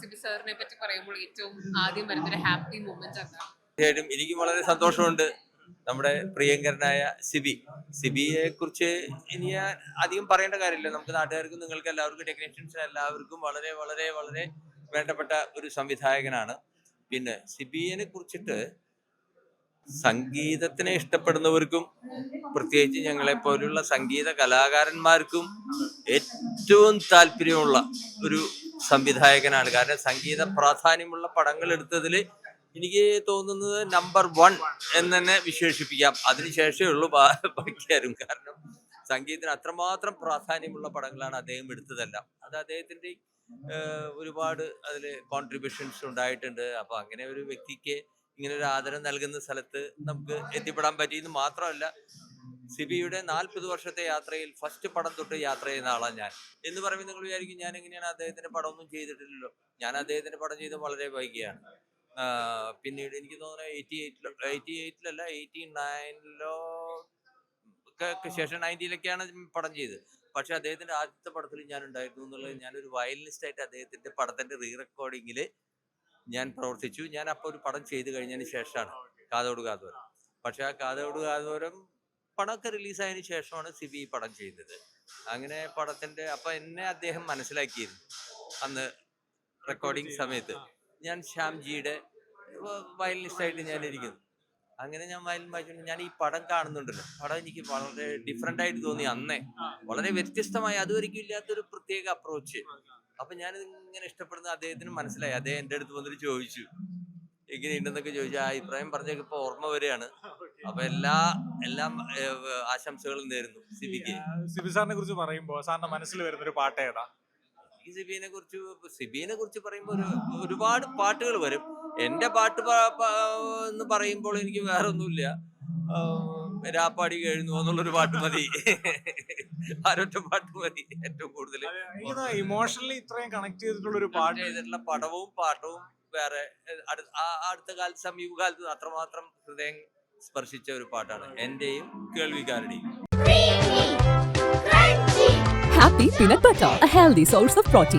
സിബി സാറിനെ പറ്റി പറയുമ്പോൾ ഏറ്റവും ആദ്യം വരുന്നൊരു ഹാപ്പി മൊമെന്റ് എന്താ? തീർച്ചയായിട്ടും എനിക്ക് വളരെ സന്തോഷമുണ്ട്. നമ്മുടെ പ്രിയങ്കരനായ സിബിയെ കുറിച്ച് ഇനി ഞാൻ അധികം പറയേണ്ട കാര്യമില്ല. നമുക്ക് നാട്ടുകാർക്കും നിങ്ങൾക്ക് എല്ലാവർക്കും ടെക്നീഷ്യൻസിന് എല്ലാവർക്കും വളരെ വളരെ വളരെ വേണ്ടപ്പെട്ട ഒരു സംവിധായകനാണ്. പിന്നെ സിബിയെ കുറിച്ചിട്ട് സംഗീതത്തിനെ ഇഷ്ടപ്പെടുന്നവർക്കും പ്രത്യേകിച്ച് ഞങ്ങളെ പോലുള്ള സംഗീത കലാകാരന്മാർക്കും ഏറ്റവും താല്പര്യമുള്ള ഒരു സംവിധായകനാണ്. കാരണം സംഗീത പ്രാധാന്യമുള്ള പടങ്ങൾ എടുത്തതിൽ എനിക്ക് തോന്നുന്നത് നമ്പർ 1 എന്ന് തന്നെ വിശേഷിപ്പിക്കാം. അതിനുശേഷമേ ഉള്ളൂ ബാക്കിയാരും. കാരണം സംഗീതത്തിന് അത്രമാത്രം പ്രാധാന്യമുള്ള പടങ്ങളാണ് അദ്ദേഹം എടുത്തതെല്ലാം. അത് അദ്ദേഹത്തിന്റെ ഒരുപാട് അതിൽ കോൺട്രിബ്യൂഷൻസ് ഉണ്ടായിട്ടുണ്ട്. അപ്പൊ അങ്ങനെ ഒരു വ്യക്തിക്ക് ഇങ്ങനെ ഒരു ആദരം നൽകുന്ന സ്ഥലത്ത് നമുക്ക് എത്തിപ്പെടാൻ പറ്റിയെന്ന് മാത്രമല്ല, സിബിയുടെ 40 വർഷത്തെ യാത്രയിൽ ഫസ്റ്റ് പടം തൊട്ട് യാത്ര ചെയ്യുന്ന ആളാണ് ഞാൻ എന്ന് പറയുമ്പോൾ നിങ്ങൾ വിചാരിക്കും ഞാൻ എങ്ങനെയാണ് അദ്ദേഹത്തിന്റെ പടമൊന്നും ചെയ്തിട്ടില്ലല്ലോ. ഞാൻ അദ്ദേഹത്തിന്റെ പടം ചെയ്ത് വളരെ വൈകിയാണ്. പിന്നീട് എനിക്ക് തോന്നുന്നു 88-ലല്ല 89-ലോ ഒക്കെ ശേഷം 90-ലൊക്കെയാണ് പടം ചെയ്തത്. പക്ഷെ അദ്ദേഹത്തിന്റെ ആദ്യത്തെ പടത്തിൽ ഞാൻ ഉണ്ടായിരുന്നു എന്നുള്ളത്, ഞാനൊരു വയലിനിസ്റ്റ് ആയിട്ട് അദ്ദേഹത്തിന്റെ പടത്തിന്റെ റീ റെക്കോർഡിങ്ങിൽ ഞാൻ പ്രവർത്തിച്ചു. ഞാൻ അപ്പോൾ ഒരു പടം ചെയ്ത് കഴിഞ്ഞതിന് ശേഷമാണ് കാതോട് കാതോരം. പക്ഷെ ആ കാതോട് കാതോരം പടമൊക്കെ റിലീസായതിനു ശേഷമാണ് സിബി പടം ചെയ്തത്. അങ്ങനെ പടത്തിന്റെ അപ്പൊ എന്നെ അദ്ദേഹം മനസ്സിലാക്കിയിരുന്നു. അന്ന് റെക്കോർഡിങ് സമയത്ത് ഞാൻ ശ്യാംജിയുടെ വയലിനിസ്റ്റ് ആയിട്ട് ഞാൻ ഇരിക്കുന്നു. അങ്ങനെ ഞാൻ വയലിൻ വായിച്ചുകൊണ്ട് ഞാൻ ഈ പടം കാണുന്നുണ്ടല്ലോ, പടം എനിക്ക് വളരെ ഡിഫറെന്റ് ആയിട്ട് തോന്നി. അന്നേ വളരെ വ്യത്യസ്തമായ, അതുവരെയ്ക്കും ഇല്ലാത്തൊരു പ്രത്യേക അപ്രോച്ച്. അപ്പൊ ഞാനിത് ഇങ്ങനെ ഇഷ്ടപ്പെടുന്ന അദ്ദേഹത്തിന് മനസ്സിലായി. അദ്ദേഹം എൻ്റെ അടുത്ത് വന്നിട്ട് ചോദിച്ചു എങ്ങനെയുണ്ടെന്നൊക്കെ ചോദിച്ചു. ആ അഭിപ്രായം പറഞ്ഞൊക്കെ ഇപ്പൊ ഓർമ്മ വരികയാണ്. അപ്പൊ എല്ലാം ആശംസകളും നേരുന്നു സിബിക്ക്. സിബി സാറിനെ കുറിച്ച് പറയുമ്പോൾ സാറിന്റെ മനസ്സിൽ വരുന്ന ഒരു പാട്ട് ഏതാ? ഈ സിബിനെ കുറിച്ച് പറയുമ്പോൾ ഒരുപാട് പാട്ടുകൾ വരും. എന്റെ പാട്ട് എന്ന് പറയുമ്പോൾ എനിക്ക് വേറെ ഒന്നുമില്ല, രാപ്പാടി കഴിഞ്ഞു എന്നുള്ളൊരു പാട്ട് മതി. ആരൊറ്റ പാട്ട് മതി ഏറ്റവും കൂടുതൽ ഇമോഷണലി ഇത്രയും കണക്ട് ചെയ്തിട്ടുള്ള ഒരു പാട്ട് ചെയ്തിട്ടുള്ള പടവും പാട്ടവും വേറെ. അടുത്ത കാലത്ത് സമീപകാലത്ത് അത്രമാത്രം ഹൃദയം സ്പർശിച്ച ഒരു പാട്ടാണ് എന്റെയും കേൾവിക്കാരുടെയും. Happy Peanut Butter, a healthy source of protein.